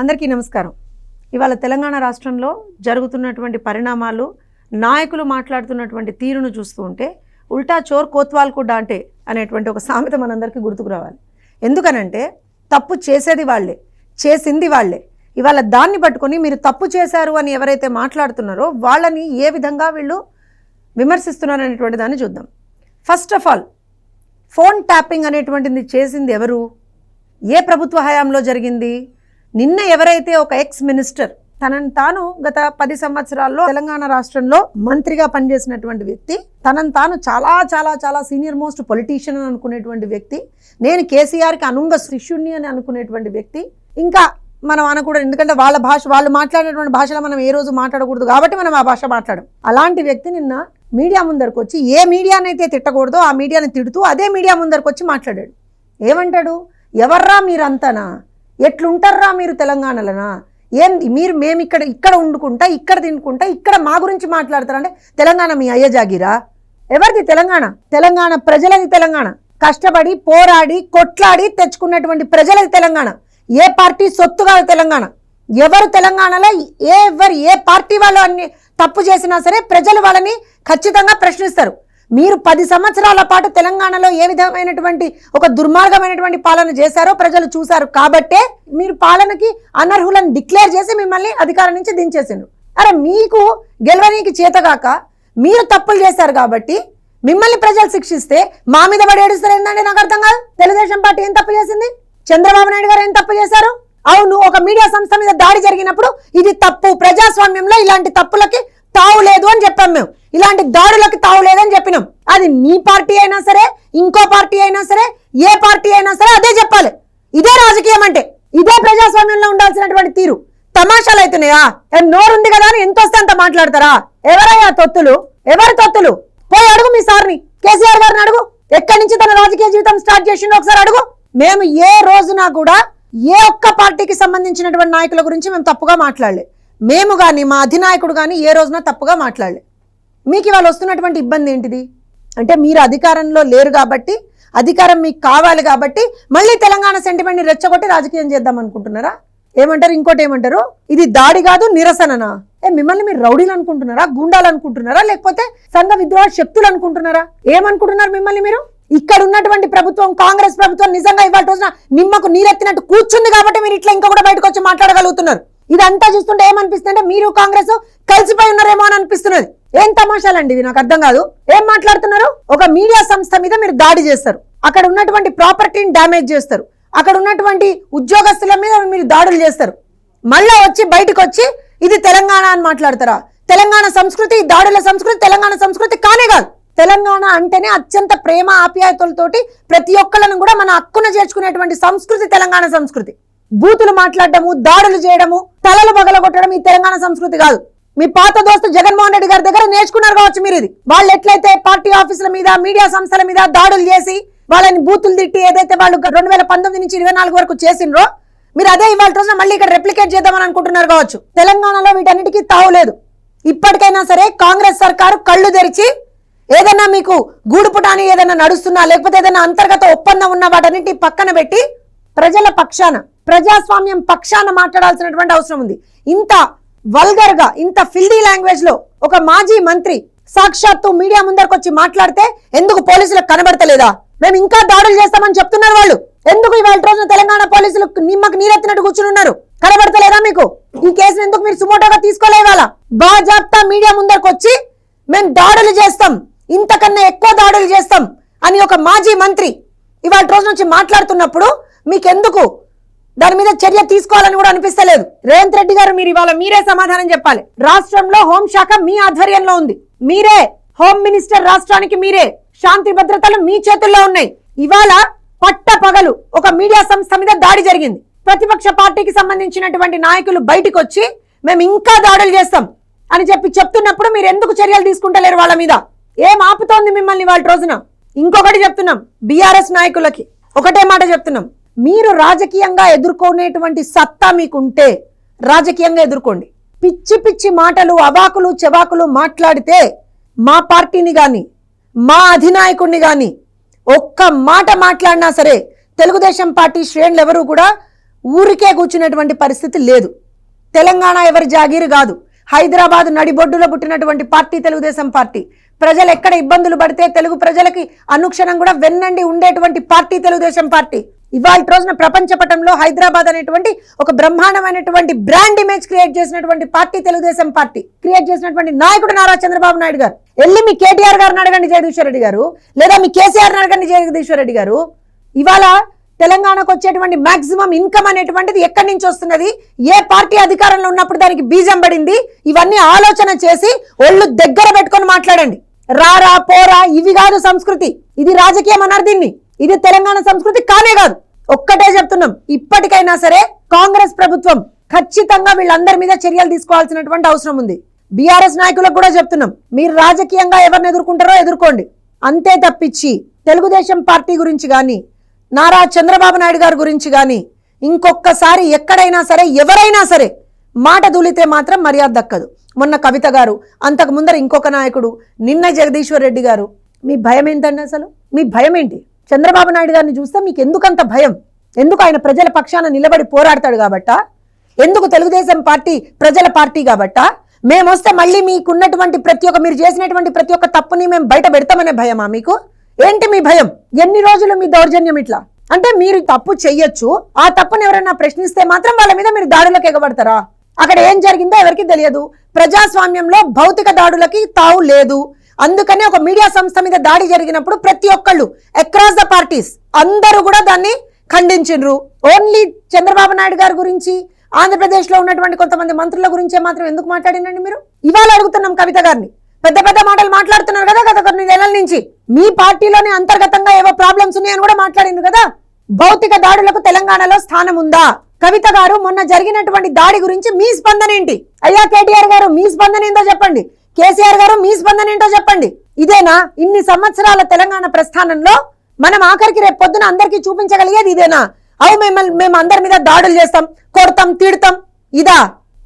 అందరికీ నమస్కారం. ఇవాళ తెలంగాణ రాష్ట్రంలో జరుగుతున్నటువంటి పరిణామాలు, నాయకులు మాట్లాడుతున్నటువంటి తీరును చూస్తూ ఉంటే ఉల్టా చోర్ కోత్వాల్ కు డాంటే అనేటువంటి ఒక సామెత మనందరికీ గుర్తుకు రావాలి. ఎందుకనంటే తప్పు చేసేది వాళ్ళే, చేసింది వాళ్ళే. ఇవాళ దాన్ని పట్టుకొని మీరు తప్పు చేశారు అని ఎవరైతే మాట్లాడుతున్నారో వాళ్ళని ఏ విధంగా వీళ్ళు విమర్శిస్తున్నారు అనేటువంటి దాన్ని చూద్దాం. First of all, phone tapping అనేటువంటిది చేసింది ఎవరు? ఏ ప్రభుత్వ హయాంలో జరిగింది? నిన్న ఎవరైతే ఒక ఎక్స్ మినిస్టర్ తనను తాను గత 10 సంవత్సరాల్లో తెలంగాణ రాష్ట్రంలో మంత్రిగా పనిచేసినటువంటి వ్యక్తి, తనను తాను చాలా చాలా చాలా సీనియర్ మోస్ట్ పొలిటీషియన్ అని అనుకునేటువంటి వ్యక్తి, నేను కేసీఆర్కి అనుంగ శిష్యుణ్ణి అని అనుకునేటువంటి వ్యక్తి, ఇంకా మనం అనకూడదు ఎందుకంటే వాళ్ళ భాష, వాళ్ళు మాట్లాడేటువంటి భాషలో మనం ఏ రోజు మాట్లాడకూడదు కాబట్టి మనం ఆ భాష మాట్లాడడం. అలాంటి వ్యక్తి నిన్న మీడియా ముందరకు వచ్చి ఏ మీడియానైతే తిట్టకూడదో ఆ మీడియాని తిడుతూ అదే మీడియా ముందరకు వచ్చి మాట్లాడాడు. ఏమంటాడు? ఎవర్రా మీరంతానా, ఎట్లుంటారా మీరు తెలంగాణలోనా, ఏంది మీరు, మేము ఇక్కడ వండుకుంటా, ఇక్కడ తినుకుంటా, ఇక్కడ మా గురించి మాట్లాడతారంటే తెలంగాణ మీ అయ్య జాగిరా? ఎవరిది తెలంగాణ? తెలంగాణ ప్రజలది. తెలంగాణ కష్టపడి పోరాడి కొట్లాడి తెచ్చుకున్నటువంటి ప్రజలది తెలంగాణ. ఏ పార్టీ సొత్తు కాదు తెలంగాణ. ఎవరు తెలంగాణలో ఏ పార్టీ వాళ్ళు అన్ని తప్పు చేసినా సరే ప్రజలు వాళ్ళని ఖచ్చితంగా ప్రశ్నిస్తారు. మీరు 10 సంవత్సరాల పాటు తెలంగాణలో ఏ విధమైనటువంటి ఒక దుర్మార్గమైనటువంటి పాలన చేశారో ప్రజలు చూశారు కాబట్టే మీరు పాలనకి అనర్హులను డిక్లేర్ చేసి మిమ్మల్ని అధికారం నుంచి దించేసిండ్రు. అరే మీకు గెలవనీకి చేతగాక మీరు తప్పులు చేశారు కాబట్టి మిమ్మల్ని ప్రజలు శిక్షిస్తే మా మీద పడి ఏడుస్తారు ఏంటంటే నాకు అర్థం కాదు. తెలుగుదేశం పార్టీ ఏం తప్పు చేసింది? చంద్రబాబు నాయుడు గారు ఏం తప్పు చేశారు? అవును, ఒక మీడియా సంస్థ మీద దాడి జరిగినప్పుడు ఇది తప్పు, ప్రజాస్వామ్యంలో ఇలాంటి తప్పులకి తావు లేదు అని చెప్పాం. మేము ఇలాంటి దాడులకి తావు లేదని చెప్పినాం. అది మీ పార్టీ అయినా సరే, ఇంకో పార్టీ అయినా సరే, ఏ పార్టీ అయినా సరే అదే చెప్పాలి. ఇదే రాజకీయం అంటే, ఇదే ప్రజాస్వామ్యంలో ఉండాల్సినటువంటి తీరు. తమాషాలు అవుతున్నాయా? నోరుంది కదా అని ఎంత వస్తే అంత మాట్లాడతారా? ఎవరయ్యా తొత్తులు? ఎవరు తొత్తులు? పోయి అడుగు మీ సార్ని, కేసీఆర్ గారిని అడుగు. ఎక్కడి నుంచి తన రాజకీయ జీవితం స్టార్ట్ చేసిండో ఒకసారి అడుగు. మేము ఏ రోజున కూడా ఏ ఒక్క పార్టీకి సంబంధించినటువంటి నాయకుల గురించి మేము తప్పుగా మాట్లాడలే. మేము కానీ మా అధినాయకుడు కానీ ఏ రోజున తప్పుగా మాట్లాడలే. మీకు ఇవాళ వస్తున్నటువంటి ఇబ్బంది ఏంటిది అంటే, మీరు అధికారంలో లేరు కాబట్టి, అధికారం మీకు కావాలి కాబట్టి మళ్ళీ తెలంగాణ సెంటిమెంట్ని రెచ్చగొట్టి రాజకీయం చేద్దాం అనుకుంటున్నారా? ఏమంటారు? ఇంకోటి ఏమంటారు? ఇది దాడి కాదు నిరసననా? మిమ్మల్ని మీరు రౌడీలు అనుకుంటున్నారా, గుండాలు అనుకుంటున్నారా, లేకపోతే సంఘ విద్రోహ శక్తులు అనుకుంటున్నారా? ఏమనుకుంటున్నారు మిమ్మల్ని మీరు? ఇక్కడ ఉన్నటువంటి ప్రభుత్వం, కాంగ్రెస్ ప్రభుత్వం నిజంగా ఇవాళ రోజున నిమ్మకు నీరెత్తినట్టు కూర్చుంది కాబట్టి మీరు ఇట్లా ఇంకా కూడా బయటకు వచ్చి మాట్లాడగలుగుతున్నారు. ఇదంతా చూస్తుంటే ఏమనిపిస్తుంది అంటే మీరు కాంగ్రెస్ కలిసిపోయి ఉన్నారేమో అని అనిపిస్తున్నది. ఏం తమాషాలండి ఇవి? నాకు అర్థం కాదు. ఏం మాట్లాడుతున్నారు? ఒక మీడియా సంస్థ మీద మీరు దాడి చేస్తారు, అక్కడ ఉన్నటువంటి ప్రాపర్టీని డ్యామేజ్ చేస్తారు, అక్కడ ఉన్నటువంటి ఉద్యోగస్తుల మీద మీరు దాడులు చేస్తారు, మళ్ళా వచ్చి బయటకు వచ్చి ఇది తెలంగాణ అని మాట్లాడతారా? తెలంగాణ సంస్కృతి, దాడుల సంస్కృతి తెలంగాణ సంస్కృతి కానే కాదు. తెలంగాణ అంటేనే అత్యంత ప్రేమ ఆప్యాయతలతోటి ప్రతి ఒక్కళ్ళను కూడా మన హక్కున చేర్చుకునేటువంటి సంస్కృతి తెలంగాణ సంస్కృతి. బూతులు మాట్లాడటము, దాడులు చేయడము, తలలు పగలగొట్టడం ఈ తెలంగాణ సంస్కృతి కాదు. మీ పాత దోస్తు జగన్మోహన్ రెడ్డి గారి దగ్గర నేర్చుకున్నారు కావచ్చు మీరు ఇది. వాళ్ళు ఎట్లయితే పార్టీ ఆఫీసుల మీద, మీడియా సంస్థల మీద దాడులు చేసి వాళ్ళని బూతులు తిట్టి ఏదైతే వాళ్ళు 2019 నుంచి 24 వరకు చేసిండ్రో, మీరు అదే ఇవాళ రోజున మళ్ళీ ఇక్కడ రెప్లికేట్ చేద్దామని అనుకుంటున్నారు కావచ్చు. తెలంగాణలో వీటన్నిటికీ తావులేదు. ఇప్పటికైనా సరే కాంగ్రెస్ సర్కారు కళ్ళు తెరిచి ఏదైనా మీకు గూడుపుటాని ఏదైనా నడుస్తున్నా, లేకపోతే ఏదైనా అంతర్గత ఒప్పందం ఉన్న వాటన్నిటి పక్కన పెట్టి ప్రజల పక్షాన, ప్రజాస్వామ్యం పక్షాన మాట్లాడాల్సినటువంటి అవసరం ఉంది. ఇంత వల్గర్ గా, ఇంత ఫిల్దీ లాంగ్వేజ్ లో ఒక మాజీ మంత్రి సాక్షాత్తు మీడియా ముందరకు వచ్చి మాట్లాడితే ఎందుకు పోలీసులకు కనబడతలేదా? మేము ఇంకా దాడులు చేస్తామని చెప్తున్నారు వాళ్ళు. ఎందుకు ఇవాళ రోజున తెలంగాణ పోలీసులు నిమ్మకు నీరెత్తినట్టు కూర్చుని ఉన్నారు? కనబడతలేదా మీకు? ఈ కేసును ఎందుకు మీరు సుమోటోగా తీసుకోలే? వాళ్ళ బాజాప్తా మీడియా ముందరకు వచ్చి మేము దాడులు చేస్తాం, ఇంతకన్నా ఎక్కువ దాడులు చేస్తాం అని ఒక మాజీ మంత్రి ఇవాళ రోజు నుంచి మాట్లాడుతున్నప్పుడు మీకెందుకు దాని మీద చర్య తీసుకోవాలని కూడా అనిపిస్తలేదు? రేవంత్ రెడ్డి గారు, మీరు ఇవాళ మీరే సమాధానం చెప్పాలి. రాష్ట్రంలో హోంశాఖ మీ ఆధ్వర్యంలో ఉంది, మీరే హోమ్ మినిస్టర్, రాష్ట్రానికి మీరే, శాంతి భద్రతలు మీ చేతుల్లో ఉన్నాయి. ఇవాళ పట్ట పగలు ఒక మీడియా సంస్థ మీద దాడి జరిగింది. ప్రతిపక్ష పార్టీకి సంబంధించినటువంటి నాయకులు బయటకు వచ్చి మేము ఇంకా దాడులు చేస్తాం అని చెప్తున్నప్పుడు మీరు ఎందుకు చర్యలు తీసుకుంటలేరు వాళ్ళ మీద? ఏం ఆపుతోంది మిమ్మల్ని వాళ్ళ రోజున? ఇంకొకటి చెప్తున్నాం, బీఆర్ఎస్ నాయకులకి ఒకటే మాట చెప్తున్నాం, మీరు రాజకీయంగా ఎదుర్కొనేటువంటి సత్తా మీకుంటే రాజకీయంగా ఎదుర్కోండి. పిచ్చి పిచ్చి మాటలు, అవాకులు చెవాకులు మాట్లాడితే మా పార్టీని కానీ మా అధినాయకుడిని కానీ ఒక్క మాట మాట్లాడినా సరే తెలుగుదేశం పార్టీ శ్రేణులు ఎవరు కూడా ఊరికే కూర్చునేటువంటి పరిస్థితి లేదు. తెలంగాణ ఎవరి జాగీరు కాదు. హైదరాబాద్ నడిబొడ్డులో పుట్టినటువంటి పార్టీ తెలుగుదేశం పార్టీ. ప్రజలు ఎక్కడ ఇబ్బందులు పడితే తెలుగు ప్రజలకి అనుక్షణం కూడా వెన్నండి ఉండేటువంటి పార్టీ తెలుగుదేశం పార్టీ. ఇవాళ రోజున ప్రపంచ పటంలో హైదరాబాద్ అనేటువంటి ఒక బ్రహ్మాండమైనటువంటి బ్రాండ్ ఇమేజ్ క్రియేట్ చేసినటువంటి పార్టీ తెలుగుదేశం పార్టీ. క్రియేట్ చేసినటువంటి నాయకుడు నారా చంద్రబాబు నాయుడు గారు. వెళ్ళి మీ కేటీఆర్ గారిని అడగండి జగదీశ్వర్ రెడ్డి గారు, లేదా మీ కేసీఆర్ని అడగండి జగదీశ్వర్ రెడ్డి గారు. ఇవాళ తెలంగాణకు వచ్చేటువంటి మాక్సిమం ఇన్కమ్ అనేటువంటిది ఎక్కడి నుంచి వస్తున్నది, ఏ పార్టీ అధికారంలో ఉన్నప్పుడు దానికి బీజం పడింది, ఇవన్నీ ఆలోచన చేసి ఒళ్ళు దగ్గర పెట్టుకొని మాట్లాడండి. రారా పోరా ఇవి కాదు సంస్కృతి, ఇది రాజకీయం అన్నారు దీన్ని. ఇది తెలంగాణ సంస్కృతి కానే కాదు. ఒక్కటే చెప్తున్నాం, ఇప్పటికైనా సరే కాంగ్రెస్ ప్రభుత్వం ఖచ్చితంగా వీళ్ళందరి మీద చర్యలు తీసుకోవాల్సినటువంటి అవసరం ఉంది. బీఆర్ఎస్ నాయకులకు కూడా చెప్తున్నాం, మీరు రాజకీయంగా ఎవరిని ఎదుర్కొంటారో ఎదుర్కోండి, అంతే తప్పించి తెలుగుదేశం పార్టీ గురించి కానీ నారా చంద్రబాబు నాయుడు గారి గురించి కానీ ఇంకొకసారి ఎక్కడైనా సరే ఎవరైనా సరే మాట దూలితే మాత్రం మర్యాద దక్కదు. మొన్న కవిత గారు, అంతకు ముందర ఇంకొక నాయకుడు, నిన్న జగదీశ్వర్ రెడ్డి గారు. మీ భయం ఏంటండి అసలు? మీ భయం ఏంటి? చంద్రబాబు నాయుడు గారిని చూస్తే మీకు ఎందుకంత భయం? ఎందుకు? ఆయన ప్రజల పక్షాన నిలబడి పోరాడతాడు కాబట్టా? ఎందుకు తెలుగుదేశం పార్టీ ప్రజల పార్టీ కాబట్టా? మేము వస్తే మళ్ళీ మీకున్నటువంటి మీరు చేసినటువంటి ప్రతి ఒక్క తప్పుని మేము బయట పెడతామనే భయమా మీకు? ఏంటి మీ భయం? ఎన్ని రోజులు మీ దౌర్జన్యం ఇట్లా? అంటే మీరు తప్పు చెయ్యొచ్చు, ఆ తప్పుని ఎవరైనా ప్రశ్నిస్తే మాత్రం వాళ్ళ మీద మీరు దాడులకు ఎగబడతారా? అక్కడ ఏం జరిగిందో ఎవరికి తెలియదు. ప్రజాస్వామ్యంలో భౌతిక దాడులకి తావు లేదు. అందుకనే ఒక మీడియా సంస్థ మీద దాడి జరిగినప్పుడు ప్రతి ఒక్కళ్ళు అక్రాస్ ద పార్టీస్ అందరూ కూడా దాన్ని ఖండించిండ్రు. ఓన్లీ చంద్రబాబు నాయుడు గారి గురించి, ఆంధ్రప్రదేశ్ లో ఉన్నటువంటి కొంతమంది మంత్రుల గురించే మాత్రం ఎందుకు మాట్లాడినండి మీరు? ఇవాళ అడుగుతున్నాం కవిత గారిని. పెద్ద పెద్ద మాటలు మాట్లాడుతున్నారు కదా గత కొన్ని నెలల నుంచి. మీ పార్టీలోనే అంతర్గతంగా ఏవో ప్రాబ్లమ్స్ ఉన్నాయని కూడా మాట్లాడింది కదా. భౌతిక దాడులకు తెలంగాణలో స్థానం ఉందా? కవిత గారు, మొన్న జరిగినటువంటి దాడి గురించి మీ స్పందన ఏంటి? అయ్యా కేటీఆర్ గారు మీ స్పందన ఏంటో చెప్పండి. కేసీఆర్ గారు మీ స్పందన ఏంటో చెప్పండి. ఇదేనా ఇన్ని సంవత్సరాల తెలంగాణ ప్రస్థానంలో మనం ఆఖరికి రేపు పొద్దున అందరికీ చూపించగలిగేది ఇదేనా? మేము అందరి మీద దాడులు చేస్తాం, కొడతాం, తిడతాం, ఇదా?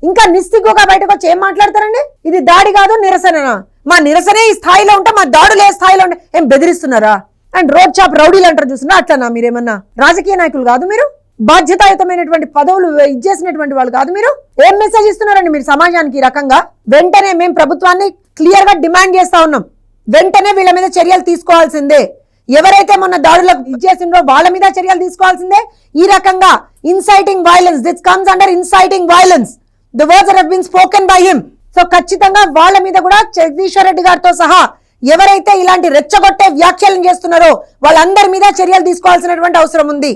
ఇంకా నిస్సిగ్గుగా బయటకు వచ్చి ఏం మాట్లాడతారండి? ఇది దాడి కాదు, నిరసననా? మా నిరసనే ఈ స్థాయిలో ఉంటే మా దాడులు ఏ స్థాయిలో ఉంటే ఏం బెదిరిస్తున్నారా? అండ్ రోడ్ చాప్ రౌడీలు అంటారు చూస్తున్నా, అట్లనా? మీరేమన్నా రాజకీయ నాయకులు కాదు? మీరు బాధ్యతాయుతమైనటువంటి పదవులు ఇచ్చేసినటువంటి వాళ్ళు కాదు? మీరు ఏం మెసేజ్ ఇస్తున్నారండి మీరు సమాజానికి? ఈ రకంగా వెంటనే మేము ప్రభుత్వాన్ని క్లియర్ గా డిమాండ్ చేస్తా ఉన్నాం, వెంటనే వీళ్ళ మీద చర్యలు తీసుకోవాల్సిందే. ఎవరైతే మొన్న దాడులకు ఇచ్చేసిండ్రో వాళ్ళ మీద చర్యలు తీసుకోవాల్సిందే. ఈ రకంగా inciting violence, this comes under inciting violence. The words that have been spoken by him. So ఖచ్చితంగా వాళ్ళ మీద కూడా జగదీశ్వర్ రెడ్డి గారితో సహా ఎవరైతే ఇలాంటి రెచ్చగొట్టే వ్యాఖ్యలను చేస్తున్నారో వాళ్ళందరి మీద చర్యలు తీసుకోవాల్సినటువంటి అవసరం ఉంది.